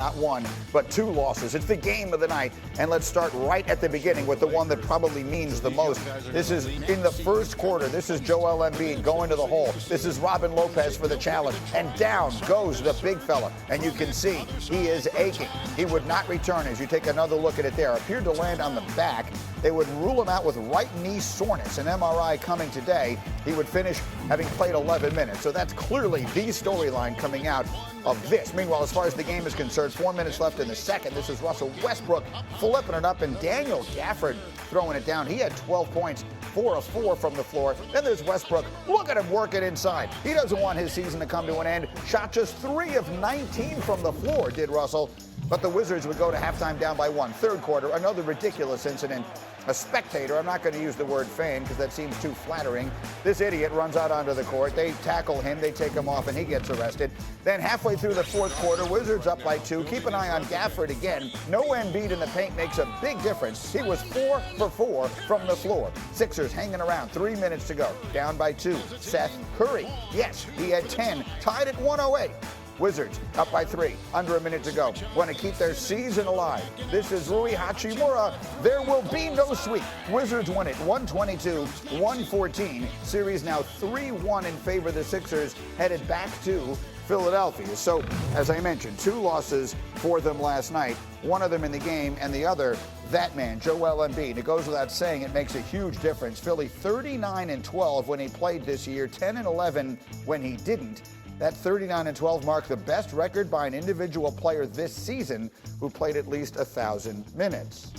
Not one, but two losses. It's the game of the night. And let's start right at the beginning with the one that probably means the most. This is in the first quarter. This is Joel Embiid going to the hole. This is Robin Lopez for the challenge. And down goes the big fella. And you can see he is aching. He would not return as you take another look at it there. Appeared to land on the back. They would rule him out with right knee soreness. An MRI coming today. He would finish having played 11 minutes. So that's clearly the storyline coming out of this. Meanwhile, as far as the game is concerned, 4 minutes left in the second. This is Russell Westbrook flipping it up and Daniel Gafford throwing it down. He had 12 points, 4 of 4 from the floor. Then there's Westbrook. Look at him working inside. He doesn't want his season to come to an end. Shot just 3 of 19 from the floor, did Russell. But the Wizards would go to halftime down by 1. Third quarter, another ridiculous incident. A spectator, I'm not going to use the word fan because that seems too flattering. This idiot runs out onto the court. They tackle him. They take him off, and he gets arrested. Then halfway through the fourth quarter, Wizards up by 2. Keep an eye on Gafford again. No Embiid in the paint makes a big difference. He was 4 for 4 from the floor. Sixers hanging around. 3 minutes to go. Down by 2. Seth Curry. Yes, he had 10. Tied at 108. Wizards up by 3, under a minute to go. Want to keep their season alive. This is Rui Hachimura. There will be no sweep. Wizards win it 122-114. Series now 3-1 in favor of the Sixers, headed back to Philadelphia. So, as I mentioned, 2 losses for them last night. One of them in the game, and the other, that man, Joel Embiid. It goes without saying, it makes a huge difference. Philly 39-12 when he played this year, 10-11 when he didn't. That 39-12 marked the best record by an individual player this season who played at least 1,000 minutes.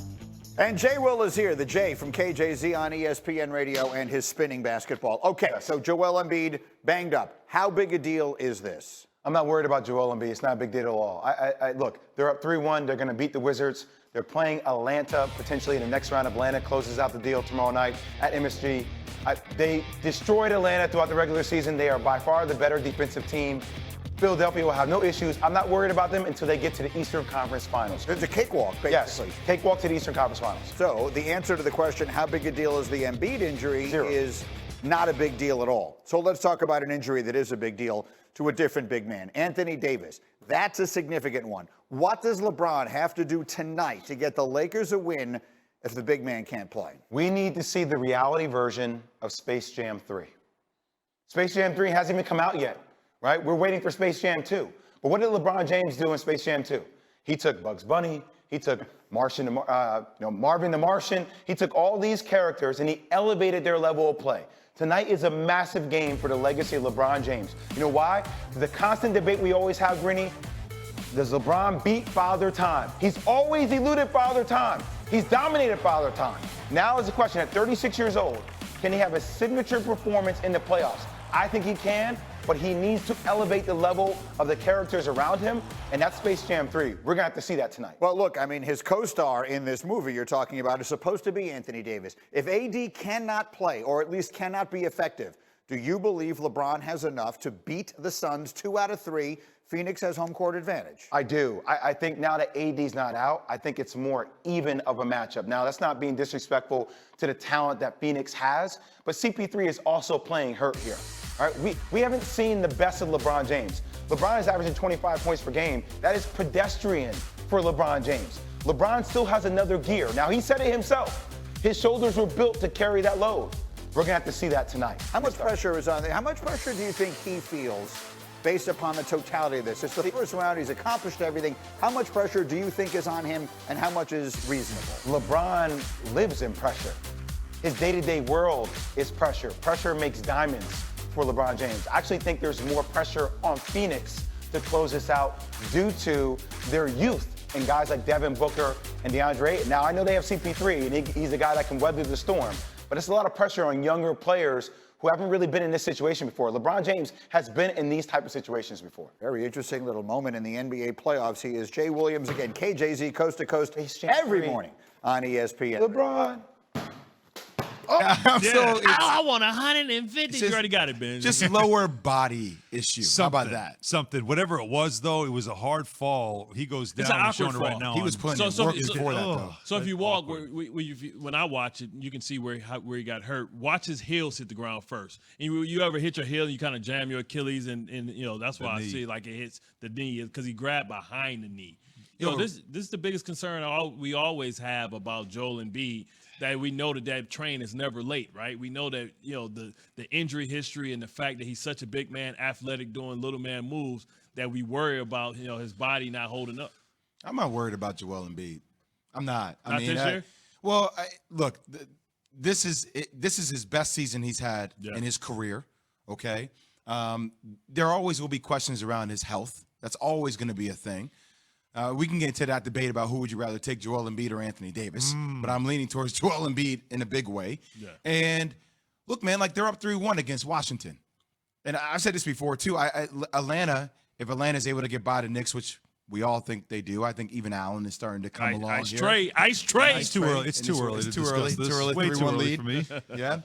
And Jay Will is here, the J from KJZ on ESPN Radio and his spinning basketball. Okay, so Joel Embiid banged up. How big a deal is this? I'm not worried about Joel Embiid. It's not a big deal at all. Look, they're up 3-1. They're going to beat the Wizards. They're playing Atlanta potentially in the next round. Atlanta closes out the deal tomorrow night at MSG. They destroyed Atlanta throughout the regular season. They are by far the better defensive team. Philadelphia will have no issues. I'm not worried about them until they get to the Eastern Conference Finals. It's a cakewalk, basically. Yes, cakewalk to the Eastern Conference Finals. So the answer to the question, how big a deal is the Embiid injury, 0. is not a big deal at all. So let's talk about an injury that is a big deal to a different big man, Anthony Davis. That's a significant one. What does LeBron have to do tonight to get the Lakers a win if the big man can't play? We need to see the reality version of Space Jam 3. Space Jam 3 hasn't even come out yet, right? We're waiting for Space Jam 2. But what did LeBron James do in Space Jam 2? He took Bugs Bunny. He took Marvin the Martian. He took all these characters and he elevated their level of play. Tonight is a massive game for the legacy of LeBron James. You know why? The constant debate we always have, Greeny, does LeBron beat Father Time? He's always eluded Father Time. He's dominated Father Time. Now is the question, at 36 years old, can he have a signature performance in the playoffs? I think he can, but he needs to elevate the level of the characters around him, and that's Space Jam 3. We're going to have to see that tonight. Well, look, I mean, his co-star in this movie you're talking about is supposed to be Anthony Davis. If AD cannot play, or at least cannot be effective, do you believe LeBron has enough to beat the Suns 2 out of 3? Phoenix has home court advantage. I do. I think now that AD's not out, I think it's more even of a matchup. Now, that's not being disrespectful to the talent that Phoenix has, but CP3 is also playing hurt here. All right, we haven't seen the best of LeBron James. LeBron is averaging 25 points per game. That is pedestrian for LeBron James. LeBron still has another gear. Now, he said it himself. His shoulders were built to carry that load. We're going to have to see that tonight. How much pressure is on there? How much pressure do you think he feels based upon the totality of this? It's the first round. He's accomplished everything. How much pressure do you think is on him, and how much is reasonable? LeBron lives in pressure. His day-to-day world is pressure. Pressure makes diamonds for LeBron James. I actually think there's more pressure on Phoenix to close this out due to their youth and guys like Devin Booker and DeAndre Ayton. Now, I know they have CP3, and he's a guy that can weather the storm, but it's a lot of pressure on younger players who haven't really been in this situation before. LeBron James has been in these type of situations before. Very interesting little moment in the NBA playoffs. He is Jay Williams again, KJZ, coast to coast, every morning on ESPN. LeBron. I want 150. You already got it, Ben. Just lower body issue. How about that? Something. Whatever it was, though, it was a hard fall. He goes down. It's an He's awkward showing it fall. right now. He was putting in work before that, though. So if you walk, when I watch it, you can see where he got hurt. Watch his heels hit the ground first. And you ever hit your heel, you kind of jam your Achilles, and you know that's why I see like it hits the knee because he grabbed behind the knee. This is the biggest concern we always have about Joel Embiid, that we know that train is never late, right? We know that, the injury history and the fact that he's such a big man, athletic, doing little man moves, that we worry about, his body not holding up. I'm not worried about Joel Embiid. I'm not. Not this year? Look, this is his best season he's had in his career, okay? There always will be questions around his health. That's always going to be a thing. We can get into that debate about who would you rather take, Joel Embiid or Anthony Davis, but I'm leaning towards Joel Embiid in a big way. Yeah. And look, man, like they're up 3-1 against Washington. And I've said this before too. Atlanta, if Atlanta's able to get by the Knicks, which we all think they do, I think even Allen is starting to come along Ice here. trade. It's too early. It's too early. It's too early. This. Too early. Way 3-1 too early lead for me. Yeah.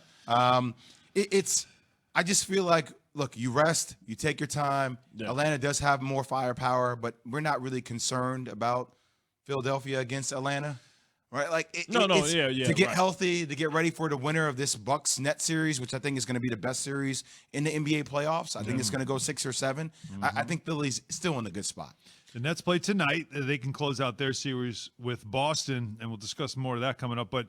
I just feel like, look, you rest, you take your time. Yeah. Atlanta does have more firepower, but we're not really concerned about Philadelphia against Atlanta, right? Like, to get healthy, to get ready for the winner of this Bucks Nets series, which I think is going to be the best series in the NBA playoffs. I think it's going to go 6 or 7. I think Philly's still in a good spot. The Nets play tonight. They can close out their series with Boston, and we'll discuss more of that coming up. But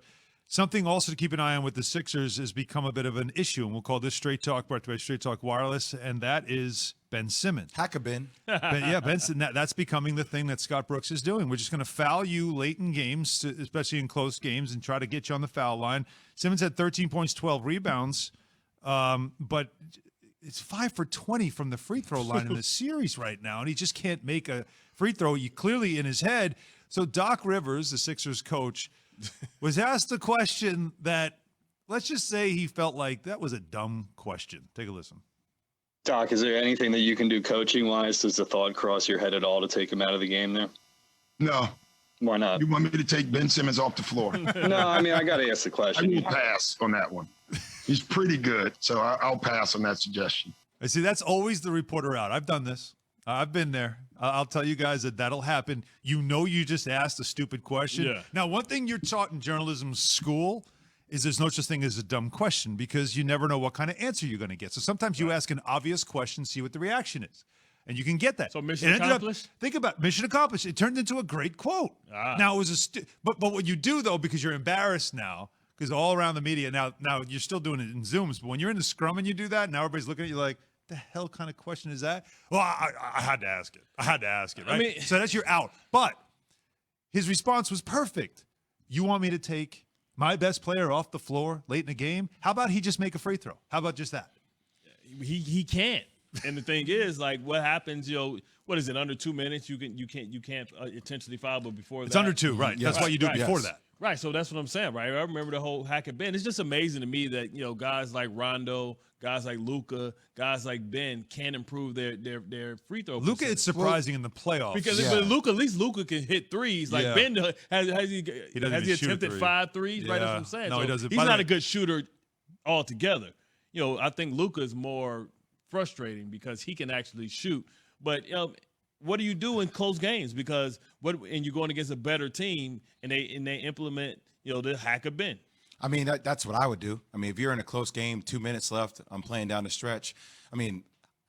something also to keep an eye on with the Sixers has become a bit of an issue, and we'll call this Straight Talk, brought to you by Straight Talk Wireless, and that is Ben Simmons. Hackabin. Ben Simmons, that's becoming the thing that Scott Brooks is doing. We're just going to foul you late in games, especially in close games, and try to get you on the foul line. Simmons had 13 points, 12 rebounds, but it's 5 for 20 from the free throw line in the series right now, and he just can't make a free throw. You clearly in his head. So Doc Rivers, the Sixers coach, was asked a question that, let's just say he felt like that was a dumb question. Take a listen. Doc, is there anything that you can do coaching-wise? Does the thought cross your head at all to take him out of the game there? No. Why not? You want me to take Ben Simmons off the floor? No, I mean, I got to ask the I question. will pass on that one. He's pretty good, so I'll pass on that suggestion. I see. That's always the reporter out. I've done this. I've been there. I'll tell you guys that'll happen. You just asked a stupid question. Yeah. Now, one thing you're taught in journalism school is there's no such thing as a dumb question because you never know what kind of answer you're going to get. So sometimes you ask an obvious question, see what the reaction is. And you can get that. So mission accomplished? Think about mission accomplished. It turned into a great quote. Now it was but what you do though, because you're embarrassed now, because all around the media now you're still doing it in Zooms, but when you're in the scrum and you do that, now everybody's looking at you like, the hell kind of question is that? Well, I had to ask it. Right? I mean, so that's your out. But his response was perfect. You want me to take my best player off the floor late in the game? How about he just make a free throw? How about just that? He can't. And the thing is, like, what happens? What is it? Under 2 minutes, you can't intentionally foul, but before it's that, under 2, right? That's why you do it before that. Right. So that's what I'm saying, right? I remember the whole hack of Ben. It's just amazing to me that guys like Rondo, guys like Luka, guys like Ben can improve their free throw. Luka, it's surprising in the playoffs because but Luka, at least Luka can hit threes. Like Ben has he attempted 5 threes? Yeah. Right. That's what I'm saying. No, so he doesn't. He's not a good shooter altogether. I think Luka is more frustrating because he can actually shoot, but what do you do in close games? Because and you're going against a better team, and they implement the hack of Ben. I mean, that's what I would do. I mean, if you're in a close game, 2 minutes left, I'm playing down the stretch. I mean,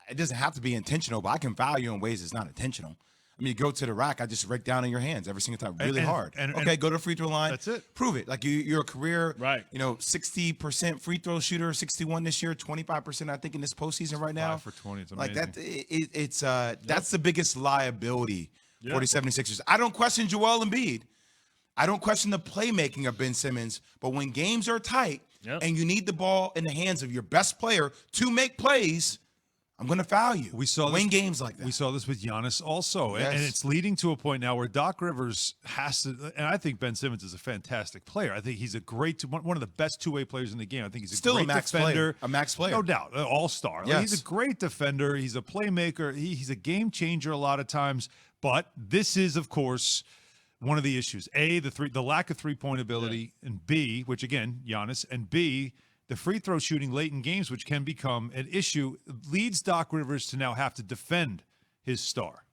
it doesn't have to be intentional, but I can foul you in ways it's not intentional. I mean, you go to the rack, I just rake down in your hands every single time, really hard. Okay, go to the free throw line. That's it. Prove it. Like you're a career, right? 60% free throw shooter, 61 this year, 25% I think in this postseason right now. 5 for 20. It's amazing. Like that, that's the biggest liability for the 76ers. I don't question Joel Embiid. I don't question the playmaking of Ben Simmons, but when games are tight and you need the ball in the hands of your best player to make plays, I'm going to foul you. We saw win games like that. We saw this with Giannis also, Yes. and it's leading to a point now where Doc Rivers has to. And I think Ben Simmons is a fantastic player. I think he's a great, one of the best two-way players in the game. I think he's Still great a max defender, player. A max player, no doubt, all-star. Yes. Like, he's a great defender. He's a playmaker. He's a game changer a lot of times. But this is, of course, one of the issues. A, the lack of three-point ability, and B, which again, Giannis, and B, the free throw shooting late in games, which can become an issue, leads Doc Rivers to now have to defend his star.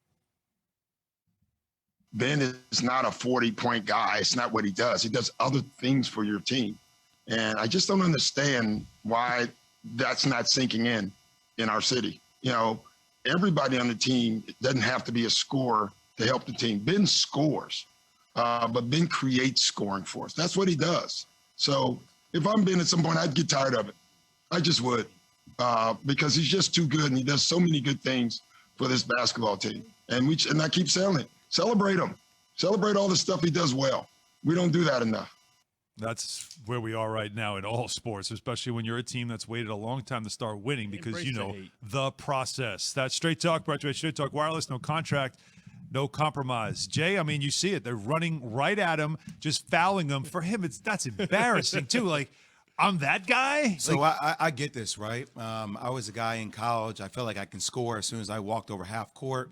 Ben is not a 40-point guy. It's not what he does. He does other things for your team. And I just don't understand why that's not sinking in our city. Everybody on the team doesn't have to be a scorer to help the team. Ben scores, but Ben creates scoring for us. That's what he does. So if I'm Ben at some point, I'd get tired of it. I just would, because he's just too good and he does so many good things for this basketball team. And I keep saying it. Celebrate him. Celebrate all the stuff he does well. We don't do that enough. That's where we are right now in all sports, especially when you're a team that's waited a long time to start winning because you know the process. That's Straight Talk, brought to you by Straight Talk Wireless. No contract, no compromise. Jay, I mean, you see it. They're running right at him, just fouling him. For him, that's embarrassing too. Like, I'm that guy. So I get this, right? I was a guy in college. I felt like I can score as soon as I walked over half court,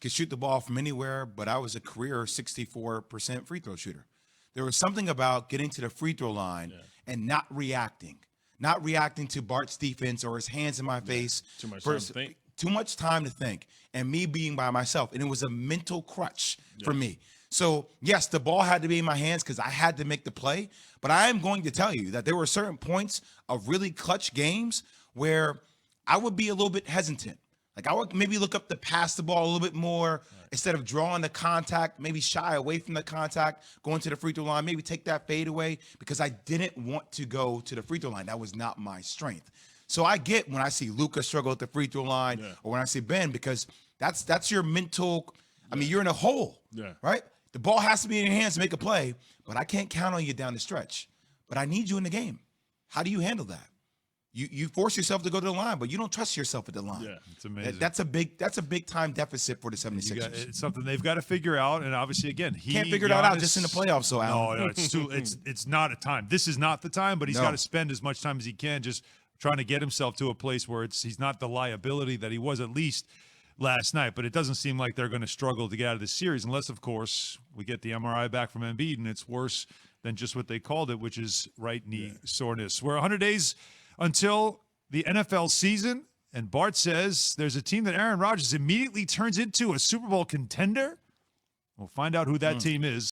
could shoot the ball from anywhere, but I was a career 64% free throw shooter. There was something about getting to the free throw line and not reacting to Bart's defense or his hands in my face. Too much time to think. Too much time to think, and me being by myself. And it was a mental crutch for me. So, yes, the ball had to be in my hands because I had to make the play. But I am going to tell you that there were certain points of really clutch games where I would be a little bit hesitant. Like, I would maybe look up to pass the ball a little bit more instead of drawing the contact, maybe shy away from the contact, going to the free throw line, maybe take that fade away because I didn't want to go to the free throw line. That was not my strength. So I get when I see Luka struggle at the free throw line or when I see Ben, because that's your mental – I mean, you're in a hole, right? The ball has to be in your hands to make a play, but I can't count on you down the stretch. But I need you in the game. How do you handle that? You force yourself to go to the line, but you don't trust yourself at the line. Yeah, it's amazing. That's a big time deficit for the 76ers. It's something they've got to figure out, and obviously, again, he can't figure it out just in the playoffs. So no, it's not a time. This is not the time, but he's got to spend as much time as he can just trying to get himself to a place where he's not the liability that he was at least last night. But it doesn't seem like they're going to struggle to get out of this series, unless, of course, we get the MRI back from Embiid, and it's worse than just what they called it, which is right knee soreness. We're 100 days until the NFL season, and Bart says there's a team that Aaron Rodgers immediately turns into a Super Bowl contender. We'll find out who that team is.